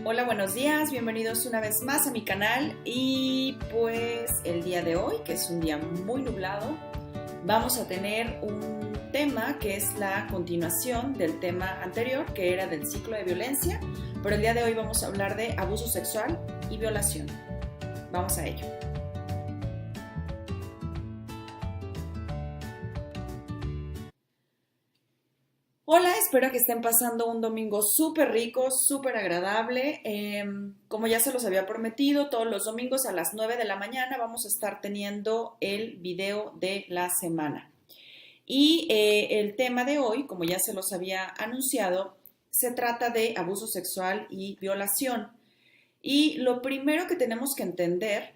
Hola, buenos días, bienvenidos una vez más a mi canal y pues el día de hoy, que es un día muy nublado, vamos a tener un tema que es la continuación del tema anterior, que era del ciclo de violencia, pero el día de hoy vamos a hablar de abuso sexual y violación. Vamos a ello. Hola, espero que estén pasando un domingo súper rico, súper agradable. Como ya se los había prometido, todos los domingos a las 9 de la mañana vamos a estar teniendo el video de la semana. Y el tema de hoy, como ya se los había anunciado, se trata de abuso sexual y violación. Y lo primero que tenemos que entender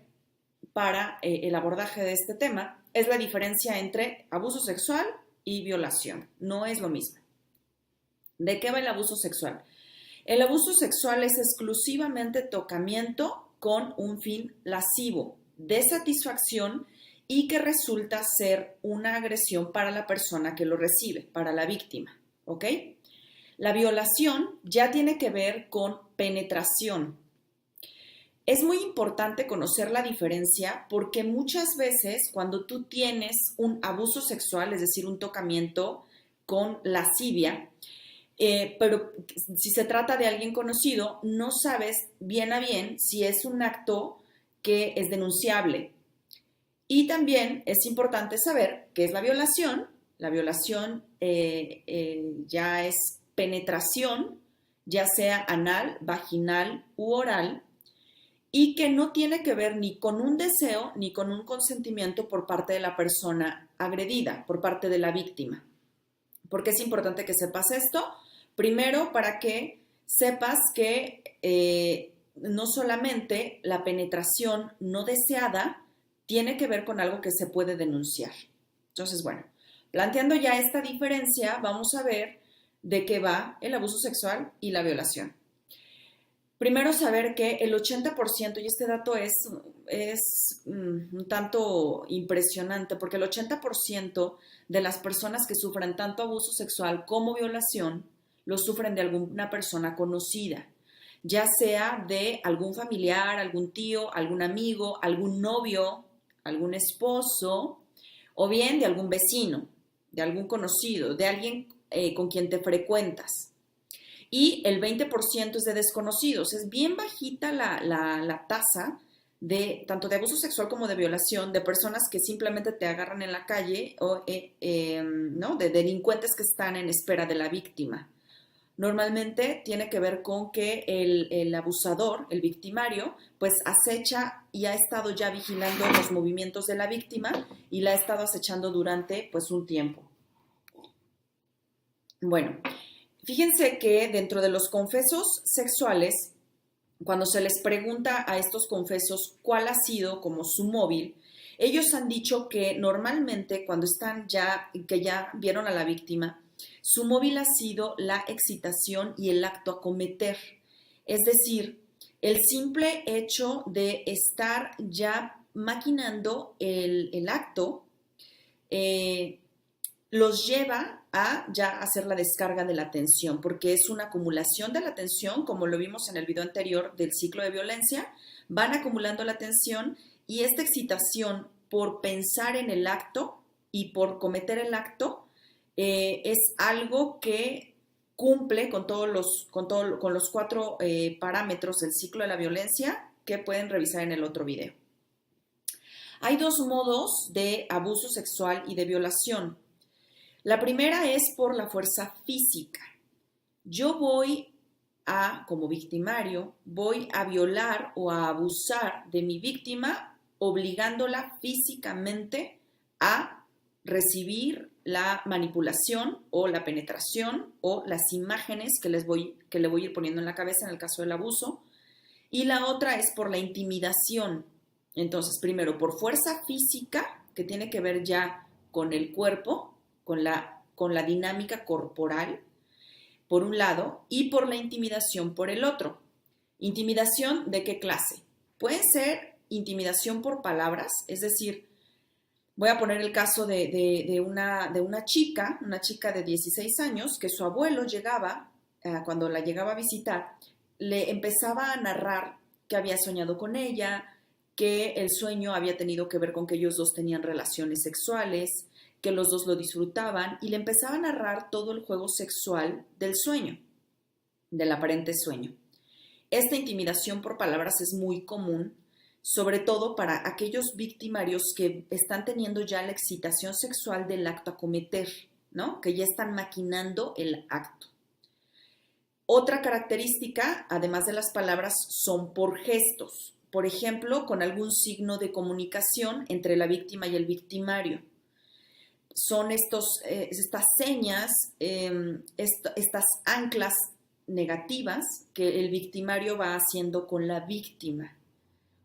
para el abordaje de este tema es la diferencia entre abuso sexual y violación. No es lo mismo. ¿De qué va el abuso sexual? El abuso sexual es exclusivamente tocamiento con un fin lascivo, de satisfacción y que resulta ser una agresión para la persona que lo recibe, para la víctima, ¿ok? La violación ya tiene que ver con penetración. Es muy importante conocer la diferencia porque muchas veces cuando tú tienes un abuso sexual, es decir, un tocamiento con lascivia, pero si se trata de alguien conocido, no sabes bien a bien si es un acto que es denunciable. Y también es importante saber qué es la violación. La violación ya es penetración, ya sea anal, vaginal u oral, y que no tiene que ver ni con un deseo ni con un consentimiento por parte de la persona agredida, por parte de la víctima. ¿Por qué es importante que sepas esto? Primero, para que sepas que no solamente la penetración no deseada tiene que ver con algo que se puede denunciar. Entonces, bueno, planteando ya esta diferencia, vamos a ver de qué va el abuso sexual y la violación. Primero, saber que el 80%, y este dato es un tanto impresionante, porque el 80% de las personas que sufren tanto abuso sexual como violación lo sufren de alguna persona conocida, ya sea de algún familiar, algún tío, algún amigo, algún novio, algún esposo, o bien de algún vecino, de algún conocido, de alguien con quien te frecuentas. Y el 20% es de desconocidos. Es bien bajita la tasa de tanto de abuso sexual como de violación de personas que simplemente te agarran en la calle o ¿no? De delincuentes que están en espera de la víctima. Normalmente tiene que ver con que el abusador, el victimario, pues acecha y ha estado ya vigilando los movimientos de la víctima y la ha estado acechando durante pues un tiempo. Bueno, fíjense que dentro de los confesos sexuales, cuando se les pregunta a estos confesos cuál ha sido como su móvil, ellos han dicho que normalmente cuando están que ya vieron a la víctima, su móvil ha sido la excitación y el acto a cometer. Es decir, el simple hecho de estar ya maquinando el acto, los lleva a ya hacer la descarga de la tensión, porque es una acumulación de la tensión, como lo vimos en el video anterior del ciclo de violencia, van acumulando la tensión y esta excitación por pensar en el acto y por cometer el acto es algo que cumple con los 4 parámetros del ciclo de la violencia que pueden revisar en el otro video. Hay 2 modos de abuso sexual y de violación. La primera es por la fuerza física. Yo como victimario, voy a violar o a abusar de mi víctima obligándola físicamente a recibir la manipulación o la penetración o las imágenes que le voy a ir poniendo en la cabeza en el caso del abuso. Y la otra es por la intimidación. Entonces, primero, por fuerza física, que tiene que ver ya con el cuerpo, con la dinámica corporal, por un lado, y por la intimidación por el otro. ¿Intimidación de qué clase? Puede ser intimidación por palabras, es decir, voy a poner el caso de una chica de 16 años, que su abuelo llegaba, cuando la llegaba a visitar, le empezaba a narrar que había soñado con ella, que el sueño había tenido que ver con que ellos dos tenían relaciones sexuales, que los dos lo disfrutaban, y le empezaba a narrar todo el juego sexual del sueño, del aparente sueño. Esta intimidación por palabras es muy común, sobre todo para aquellos victimarios que están teniendo ya la excitación sexual del acto a cometer, ¿no? Que ya están maquinando el acto. Otra característica, además de las palabras, son por gestos. Por ejemplo, con algún signo de comunicación entre la víctima y el victimario. Son estas señas, estas anclas negativas que el victimario va haciendo con la víctima.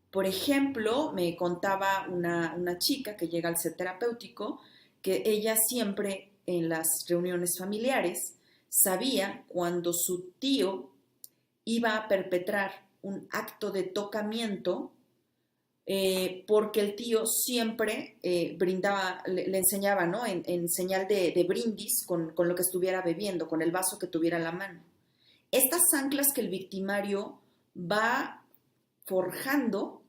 Por ejemplo, me contaba una chica que llega al set terapéutico que ella siempre en las reuniones familiares sabía cuando su tío iba a perpetrar un acto de tocamiento porque el tío siempre brindaba, le enseñaba, ¿no? En señal de brindis con lo que estuviera bebiendo, con el vaso que tuviera en la mano. Estas anclas que el victimario va forjando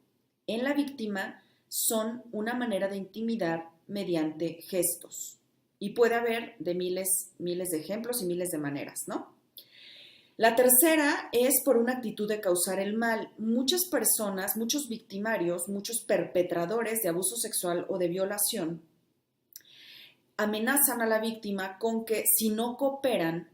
en la víctima son una manera de intimidar mediante gestos. Y puede haber de miles de ejemplos y miles de maneras, ¿no? La tercera es por una actitud de causar el mal. Muchas personas, muchos victimarios, muchos perpetradores de abuso sexual o de violación amenazan a la víctima con que si no cooperan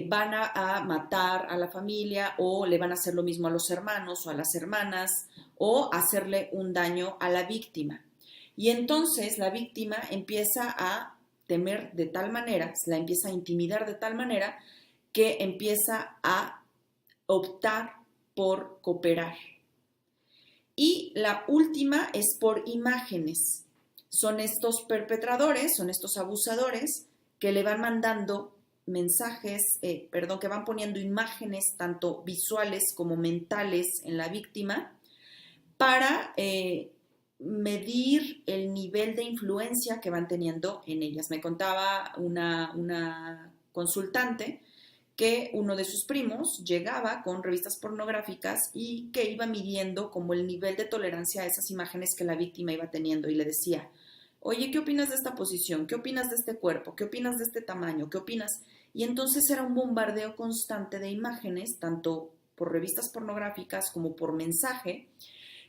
van a matar a la familia o le van a hacer lo mismo a los hermanos o a las hermanas o hacerle un daño a la víctima. Y entonces la víctima empieza a temer de tal manera, la empieza a intimidar de tal manera que empieza a optar por cooperar. Y la última es por imágenes. Son estos perpetradores, son estos abusadores que le van mandando mensajes, que van poniendo imágenes tanto visuales como mentales en la víctima para medir el nivel de influencia que van teniendo en ellas. Me contaba una consultante que uno de sus primos llegaba con revistas pornográficas y que iba midiendo como el nivel de tolerancia a esas imágenes que la víctima iba teniendo y le decía, oye, ¿qué opinas de esta posición? ¿Qué opinas de este cuerpo? ¿Qué opinas de este tamaño? ¿Qué opinas? Y entonces era un bombardeo constante de imágenes, tanto por revistas pornográficas como por mensaje,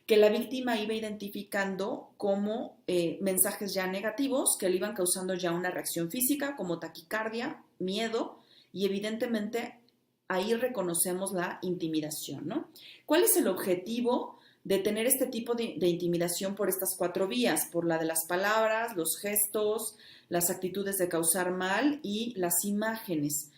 que la víctima iba identificando como mensajes ya negativos que le iban causando ya una reacción física como taquicardia, miedo, y evidentemente ahí reconocemos la intimidación, ¿no? ¿Cuál es el objetivo de tener este tipo de intimidación por estas 4 vías? Por la de las palabras, los gestos, las actitudes de causar mal y las imágenes.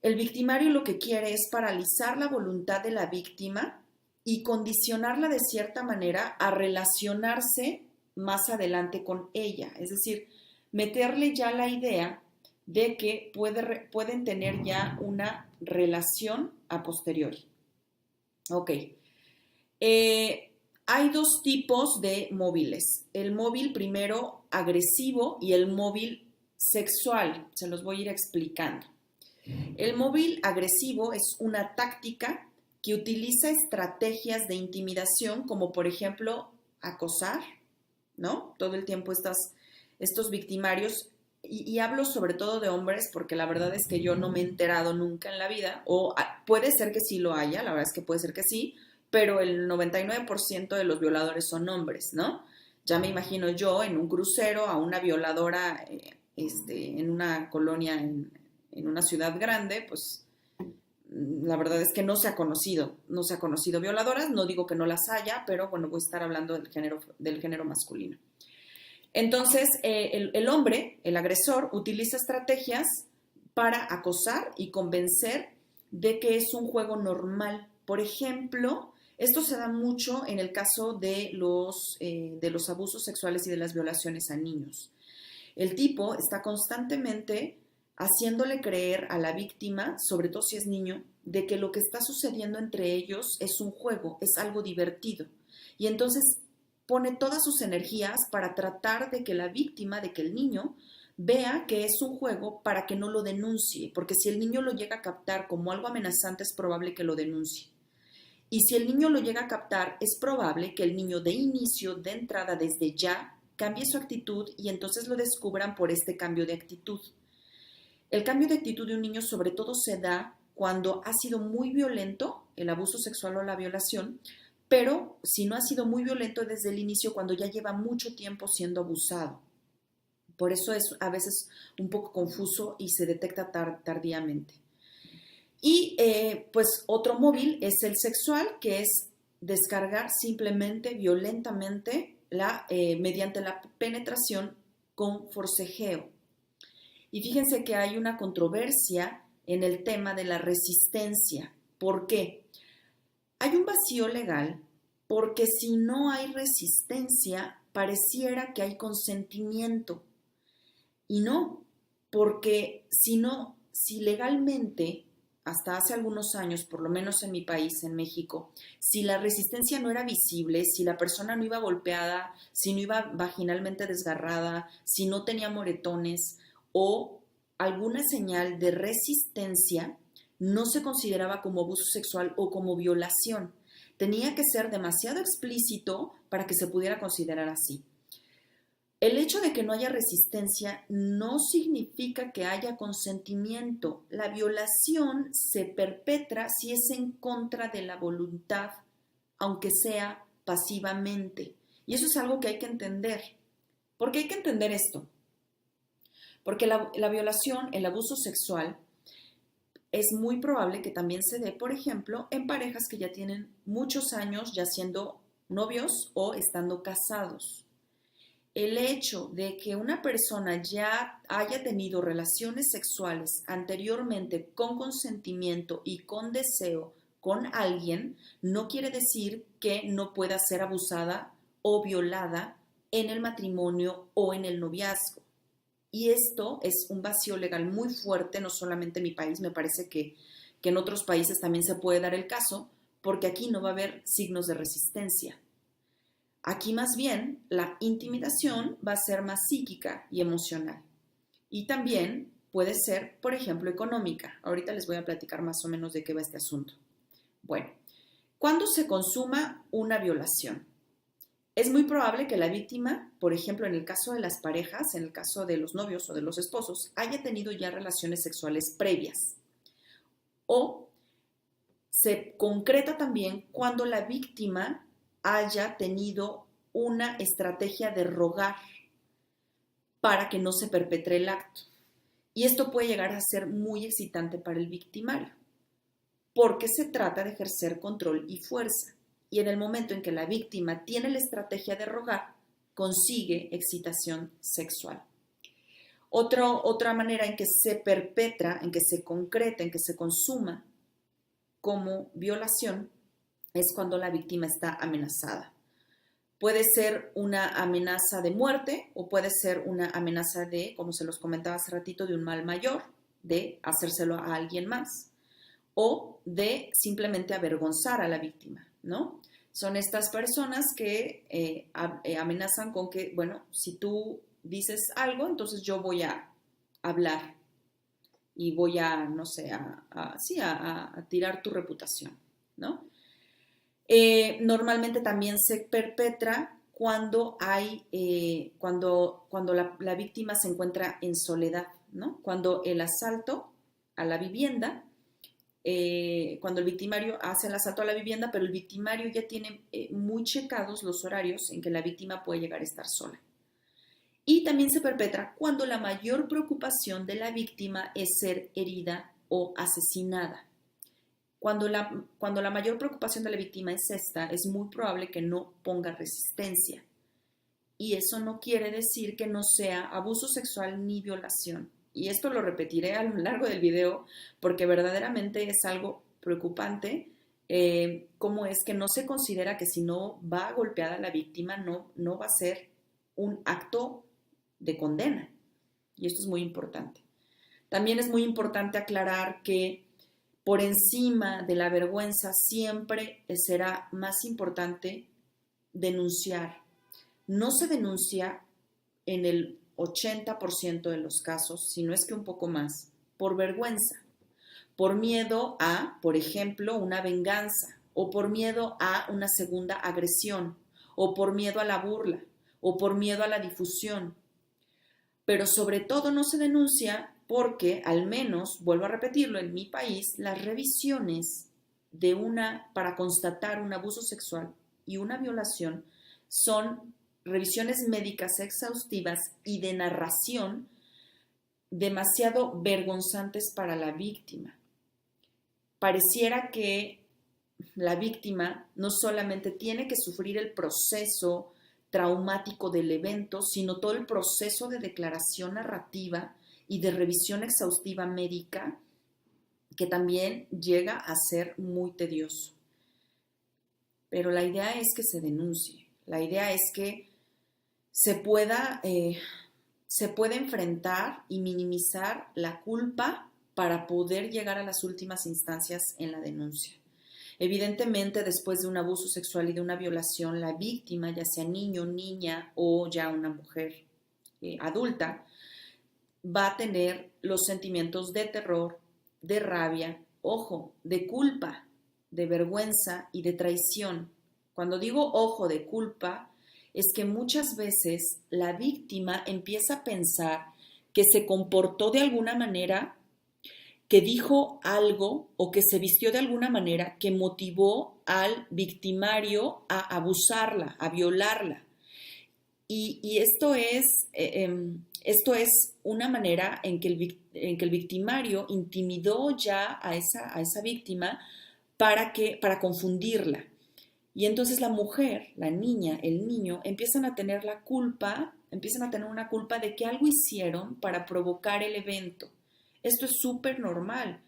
El victimario lo que quiere es paralizar la voluntad de la víctima y condicionarla de cierta manera a relacionarse más adelante con ella. Es decir, meterle ya la idea de que pueden tener ya una relación a posteriori. Ok. Hay 2 tipos de móviles. El móvil primero agresivo y el móvil sexual. Se los voy a ir explicando. El móvil agresivo es una táctica que utiliza estrategias de intimidación como por ejemplo acosar, ¿no? Todo el tiempo estos victimarios, y hablo sobre todo de hombres porque la verdad es que yo no me he enterado nunca en la vida, o puede ser que sí lo haya, la verdad es que puede ser que sí, pero el 99% de los violadores son hombres, ¿no? Ya me imagino yo en un crucero a una violadora en una colonia en una ciudad grande, pues la verdad es que no se ha conocido violadoras, no digo que no las haya, pero bueno, voy a estar hablando del género masculino. Entonces, el hombre, el agresor, utiliza estrategias para acosar y convencer de que es un juego normal. Por ejemplo, esto se da mucho en el caso de los abusos sexuales y de las violaciones a niños. El tipo está constantemente haciéndole creer a la víctima, sobre todo si es niño, de que lo que está sucediendo entre ellos es un juego, es algo divertido. Y entonces pone todas sus energías para tratar de que la víctima, de que el niño, vea que es un juego para que no lo denuncie, porque si el niño lo llega a captar como algo amenazante, es probable que lo denuncie. Y si el niño lo llega a captar, es probable que el niño de inicio, de entrada, desde ya, cambie su actitud y entonces lo descubran por este cambio de actitud. El cambio de actitud de un niño sobre todo se da cuando ha sido muy violento, el abuso sexual o la violación, pero si no ha sido muy violento desde el inicio, cuando ya lleva mucho tiempo siendo abusado. Por eso es a veces un poco confuso y se detecta tardíamente. Y pues otro móvil es el sexual, que es descargar simplemente, violentamente, mediante la penetración con forcejeo. Y fíjense que hay una controversia en el tema de la resistencia. ¿Por qué? Hay un vacío legal porque si no hay resistencia, pareciera que hay consentimiento. Y no, porque si no, si legalmente, hasta hace algunos años, por lo menos en mi país, en México, si la resistencia no era visible, si la persona no iba golpeada, si no iba vaginalmente desgarrada, si no tenía moretones o alguna señal de resistencia, no se consideraba como abuso sexual o como violación. Tenía que ser demasiado explícito para que se pudiera considerar así. El hecho de que no haya resistencia no significa que haya consentimiento. La violación se perpetra si es en contra de la voluntad, aunque sea pasivamente. Y eso es algo que hay que entender. ¿Por qué hay que entender esto? Porque la violación, el abuso sexual, es muy probable que también se dé, por ejemplo, en parejas que ya tienen muchos años ya siendo novios o estando casados. El hecho de que una persona ya haya tenido relaciones sexuales anteriormente con consentimiento y con deseo con alguien no quiere decir que no pueda ser abusada o violada en el matrimonio o en el noviazgo. Y esto es un vacío legal muy fuerte, no solamente en mi país, me parece que en otros países también se puede dar el caso, porque aquí no va a haber signos de resistencia. Aquí más bien la intimidación va a ser más psíquica y emocional. Y también puede ser, por ejemplo, económica. Ahorita les voy a platicar más o menos de qué va este asunto. Bueno, ¿cuándo se consuma una violación? Es muy probable que la víctima, por ejemplo, en el caso de las parejas, en el caso de los novios o de los esposos, haya tenido ya relaciones sexuales previas. O se concreta también cuando la víctima haya tenido una estrategia de rogar para que no se perpetre el acto. Y esto puede llegar a ser muy excitante para el victimario, porque se trata de ejercer control y fuerza. Y en el momento en que la víctima tiene la estrategia de rogar, consigue excitación sexual. Otra manera en que se perpetra, en que se concreta, en que se consuma como violación, es cuando la víctima está amenazada. Puede ser una amenaza de muerte o puede ser una amenaza de, como se los comentaba hace ratito, de un mal mayor, de hacérselo a alguien más o de simplemente avergonzar a la víctima, ¿no? Son estas personas que amenazan con que, bueno, si tú dices algo, entonces yo voy a hablar y voy a, no sé, a tirar tu reputación, ¿no? Normalmente también se perpetra cuando cuando la víctima se encuentra en soledad, ¿no? Cuando el asalto a la vivienda, cuando el victimario hace el asalto a la vivienda, pero el victimario ya tiene muy checados los horarios en que la víctima puede llegar a estar sola. Y también se perpetra cuando la mayor preocupación de la víctima es ser herida o asesinada. Cuando la mayor preocupación de la víctima es esta, es muy probable que no ponga resistencia. Y eso no quiere decir que no sea abuso sexual ni violación. Y esto lo repetiré a lo largo del video porque verdaderamente es algo preocupante. Cómo es que no se considera que si no va golpeada la víctima no va a ser un acto de condena. Y esto es muy importante. También es muy importante aclarar que por encima de la vergüenza siempre será más importante denunciar. No se denuncia en el 80% de los casos, si no es que un poco más, por vergüenza, por miedo a, por ejemplo, una venganza, o por miedo a una segunda agresión, o por miedo a la burla, o por miedo a la difusión. Pero sobre todo no se denuncia porque, al menos, vuelvo a repetirlo, en mi país, las revisiones para constatar un abuso sexual y una violación son revisiones médicas exhaustivas y de narración demasiado vergonzantes para la víctima. Pareciera que la víctima no solamente tiene que sufrir el proceso traumático del evento, sino todo el proceso de declaración narrativa y de revisión exhaustiva médica, que también llega a ser muy tedioso. Pero la idea es que se denuncie, la idea es que se pueda enfrentar y minimizar la culpa para poder llegar a las últimas instancias en la denuncia. Evidentemente, después de un abuso sexual y de una violación, la víctima, ya sea niño, niña o ya una mujer adulta, va a tener los sentimientos de terror, de rabia, ojo, de culpa, de vergüenza y de traición. Cuando digo ojo de culpa, es que muchas veces la víctima empieza a pensar que se comportó de alguna manera, que dijo algo o que se vistió de alguna manera que motivó al victimario a abusarla, a violarla. Y esto es una manera en que el victimario intimidó ya a esa víctima para confundirla. Y entonces la mujer, la niña, el niño empiezan a tener una culpa de que algo hicieron para provocar el evento. Esto es súper normal,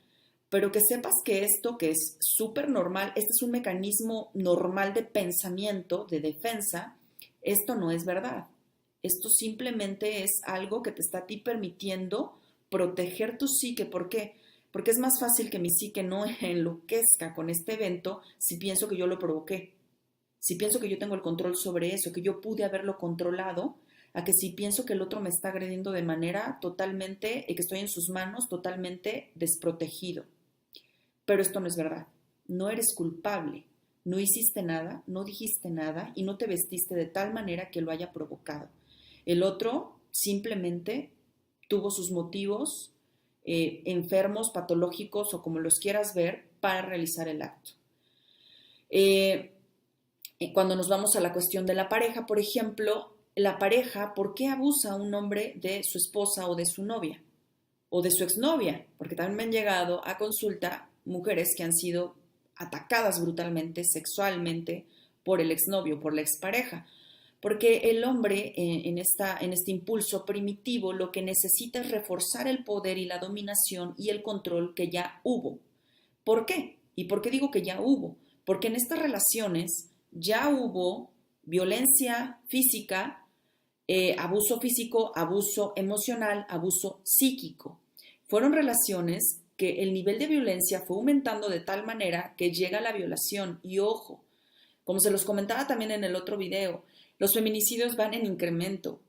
pero que sepas que esto que es súper normal, este es un mecanismo normal de pensamiento, de defensa, esto no es verdad. Esto simplemente es algo que te está a ti permitiendo proteger tu psique. ¿Por qué? Porque es más fácil que mi psique no enloquezca con este evento si pienso que yo lo provoqué. Si pienso que yo tengo el control sobre eso, que yo pude haberlo controlado, a que si pienso que el otro me está agrediendo de manera totalmente, que estoy en sus manos, totalmente desprotegido. Pero esto no es verdad. No eres culpable. No hiciste nada, no dijiste nada y no te vestiste de tal manera que lo haya provocado. El otro simplemente tuvo sus motivos enfermos, patológicos o como los quieras ver para realizar el acto. Cuando nos vamos a la cuestión de la pareja, por ejemplo, la pareja, ¿por qué abusa un hombre de su esposa o de su novia? O de su exnovia, porque también me han llegado a consulta mujeres que han sido atacadas brutalmente, sexualmente, por el exnovio, por la expareja. Porque el hombre en este impulso primitivo lo que necesita es reforzar el poder y la dominación y el control que ya hubo. ¿Por qué? ¿Y por qué digo que ya hubo? Porque en estas relaciones ya hubo violencia física, abuso físico, abuso emocional, abuso psíquico. Fueron relaciones que el nivel de violencia fue aumentando de tal manera que llega a la violación. Y ojo, como se los comentaba también en el otro video, los feminicidios van en incremento.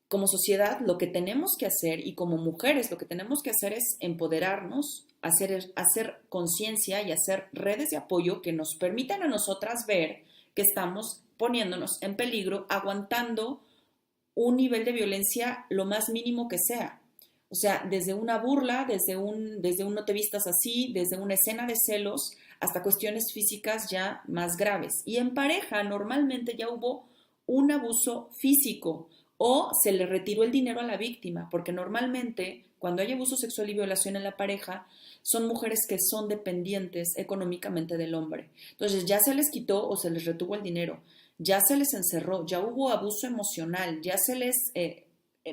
Como sociedad, lo que tenemos que hacer y como mujeres lo que tenemos que hacer es empoderarnos, hacer conciencia y hacer redes de apoyo que nos permitan a nosotras ver que estamos poniéndonos en peligro, aguantando un nivel de violencia lo más mínimo que sea. O sea, desde una burla, desde un no te vistas así, desde una escena de celos, hasta cuestiones físicas ya más graves. Y en pareja normalmente ya hubo un abuso físico o se le retiró el dinero a la víctima, porque normalmente cuando hay abuso sexual y violación en la pareja, son mujeres que son dependientes económicamente del hombre. Entonces ya se les quitó o se les retuvo el dinero, ya se les encerró, ya hubo abuso emocional, ya se les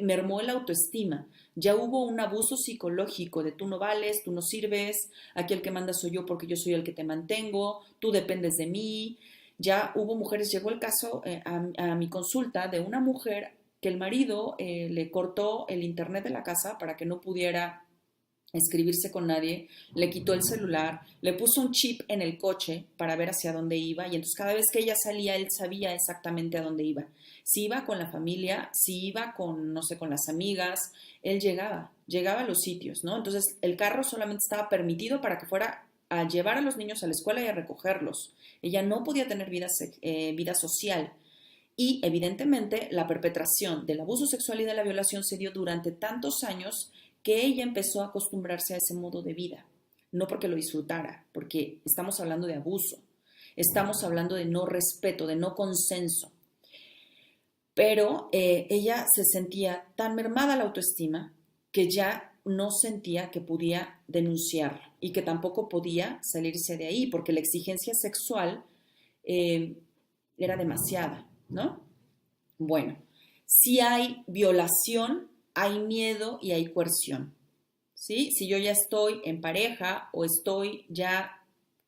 mermó la autoestima, ya hubo un abuso psicológico de tú no vales, tú no sirves, aquí el que manda soy yo porque yo soy el que te mantengo, tú dependes de mí. Ya hubo mujeres, llegó el caso a mi consulta de una mujer que el marido le cortó el internet de la casa para que no pudiera escribirse con nadie, le quitó el celular, le puso un chip en el coche para ver hacia dónde iba y entonces cada vez que ella salía, él sabía exactamente a dónde iba. Si iba con la familia, si iba con, no sé, con las amigas, él llegaba a los sitios, ¿no? Entonces el carro solamente estaba permitido para que fuera a llevar a los niños a la escuela y a recogerlos. Ella no podía tener vida social. Y evidentemente la perpetración del abuso sexual y de la violación se dio durante tantos años que ella empezó a acostumbrarse a ese modo de vida. No porque lo disfrutara, porque estamos hablando de abuso, estamos hablando de no respeto, de no consenso. Pero ella se sentía tan mermada la autoestima que ya no sentía que podía denunciarlo y que tampoco podía salirse de ahí porque la exigencia sexual era demasiada, ¿no? Bueno, si hay violación, hay miedo y hay coerción, ¿sí? Si yo ya estoy en pareja o estoy ya,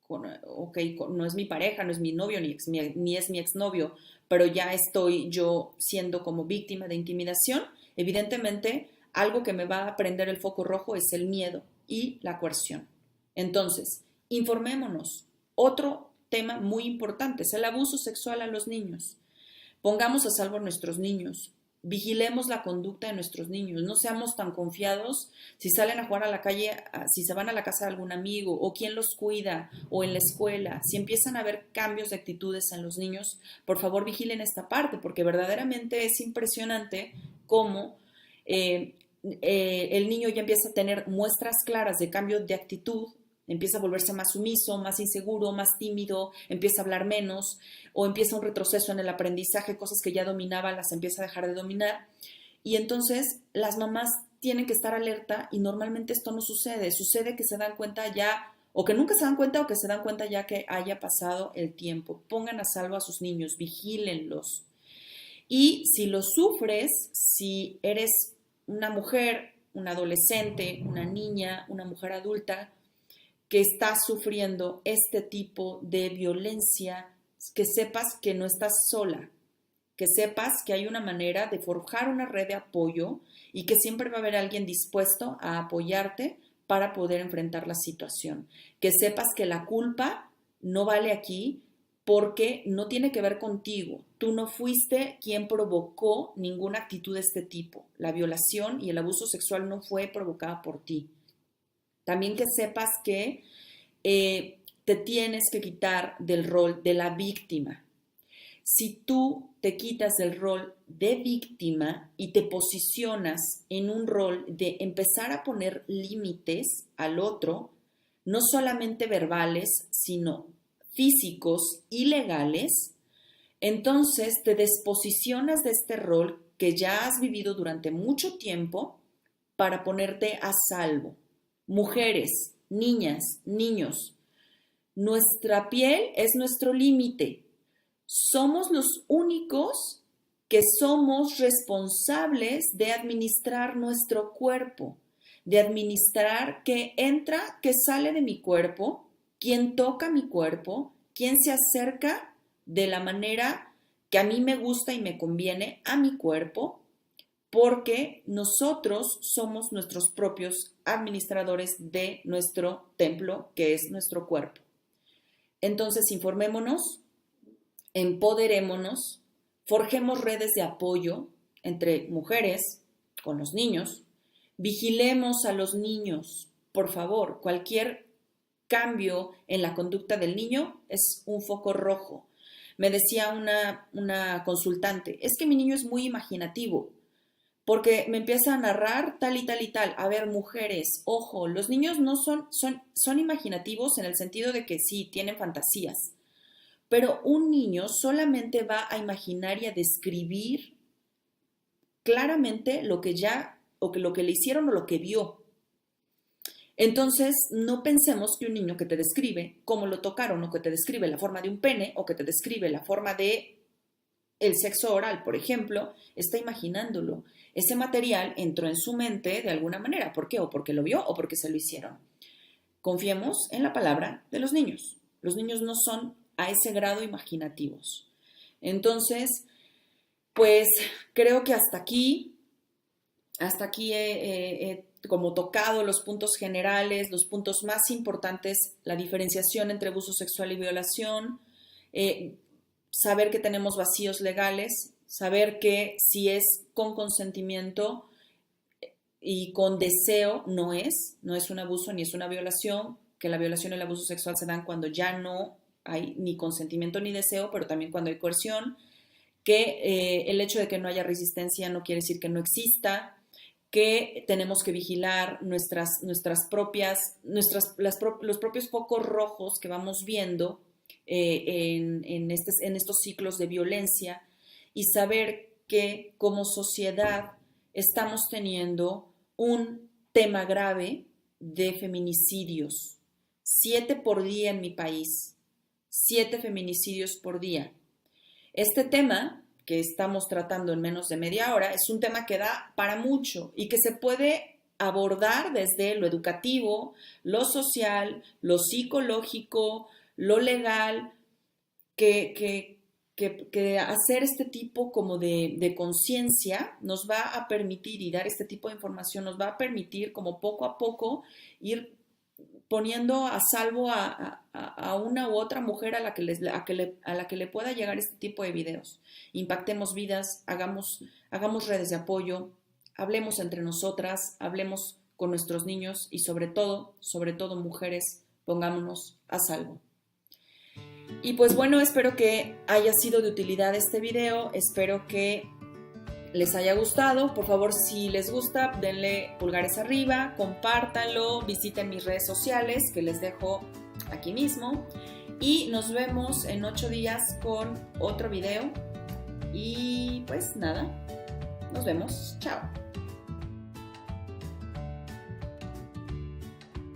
no es mi pareja, no es mi novio, ni es mi exnovio, pero ya estoy yo siendo como víctima de intimidación, evidentemente algo que me va a prender el foco rojo es el miedo y la coerción. Entonces, informémonos. Otro tema muy importante es el abuso sexual a los niños. Pongamos a salvo a nuestros niños, vigilemos la conducta de nuestros niños, no seamos tan confiados si salen a jugar a la calle, si se van a la casa de algún amigo o quién los cuida o en la escuela, si empiezan a haber cambios de actitudes en los niños, por favor vigilen esta parte porque verdaderamente es impresionante cómo el niño ya empieza a tener muestras claras de cambio de actitud, empieza a volverse más sumiso, más inseguro, más tímido, empieza a hablar menos o empieza un retroceso en el aprendizaje, cosas que ya dominaba las empieza a dejar de dominar. Y entonces las mamás tienen que estar alerta y normalmente esto no sucede. Sucede que se dan cuenta ya o que nunca se dan cuenta o que se dan cuenta ya que haya pasado el tiempo. Pongan a salvo a sus niños, vigílenlos. Y si lo sufres, si eres una mujer, una adolescente, una niña, una mujer adulta, que estás sufriendo este tipo de violencia, que sepas que no estás sola, que sepas que hay una manera de forjar una red de apoyo y que siempre va a haber alguien dispuesto a apoyarte para poder enfrentar la situación. Que sepas que la culpa no vale aquí porque no tiene que ver contigo. Tú no fuiste quien provocó ninguna actitud de este tipo. La violación y el abuso sexual no fue provocada por ti. También que sepas que te tienes que quitar del rol de la víctima. Si tú te quitas del rol de víctima y te posicionas en un rol de empezar a poner límites al otro, no solamente verbales, sino físicos y legales, entonces te desposicionas de este rol que ya has vivido durante mucho tiempo para ponerte a salvo. Mujeres, niñas, niños, nuestra piel es nuestro límite. Somos los únicos que somos responsables de administrar nuestro cuerpo, de administrar qué entra, qué sale de mi cuerpo, quién toca mi cuerpo, quién se acerca de la manera que a mí me gusta y me conviene a mi cuerpo, porque nosotros somos nuestros propios administradores de nuestro templo, que es nuestro cuerpo. Entonces, informémonos, empoderémonos, forjemos redes de apoyo entre mujeres, con los niños, vigilemos a los niños, por favor, cualquier cambio en la conducta del niño es un foco rojo. Me decía una consultante, es que mi niño es muy imaginativo, porque me empieza a narrar tal y tal y tal. A ver, mujeres, ojo, los niños no son imaginativos en el sentido de que sí, tienen fantasías, pero un niño solamente va a imaginar y a describir claramente lo que ya, o que lo que le hicieron o lo que vio. Entonces, no pensemos que un niño que te describe cómo lo tocaron o que te describe la forma de un pene o que te describe la forma de el sexo oral, por ejemplo, está imaginándolo. Ese material entró en su mente de alguna manera. ¿Por qué? O porque lo vio o porque se lo hicieron. Confiemos en la palabra de los niños. Los niños no son a ese grado imaginativos. Entonces, pues creo que hasta aquí como tocado los puntos generales, los puntos más importantes, la diferenciación entre abuso sexual y violación, saber que tenemos vacíos legales, saber que si es con consentimiento y con deseo no es un abuso ni es una violación, que la violación y el abuso sexual se dan cuando ya no hay ni consentimiento ni deseo, pero también cuando hay coerción, que el hecho de que no haya resistencia no quiere decir que no exista, que tenemos que vigilar los propios focos rojos que vamos viendo en estos ciclos de violencia y saber que como sociedad estamos teniendo un tema grave de feminicidios. 7 por día en mi país, 7 feminicidios por día. Este tema que estamos tratando en menos de media hora es un tema que da para mucho y que se puede abordar desde lo educativo, lo social, lo psicológico, lo legal, que hacer este tipo como de conciencia nos va a permitir, y dar este tipo de información nos va a permitir como poco a poco ir poniendo a salvo a una u otra mujer a la que le pueda llegar este tipo de videos. Impactemos vidas, hagamos redes de apoyo, hablemos entre nosotras, hablemos con nuestros niños y sobre todo mujeres, pongámonos a salvo. Y pues bueno, espero que haya sido de utilidad este video, espero que les haya gustado. Por favor, si les gusta, denle pulgares arriba, compártanlo, visiten mis redes sociales que les dejo aquí mismo y nos vemos en 8 días con otro video y pues nada, nos vemos, chao.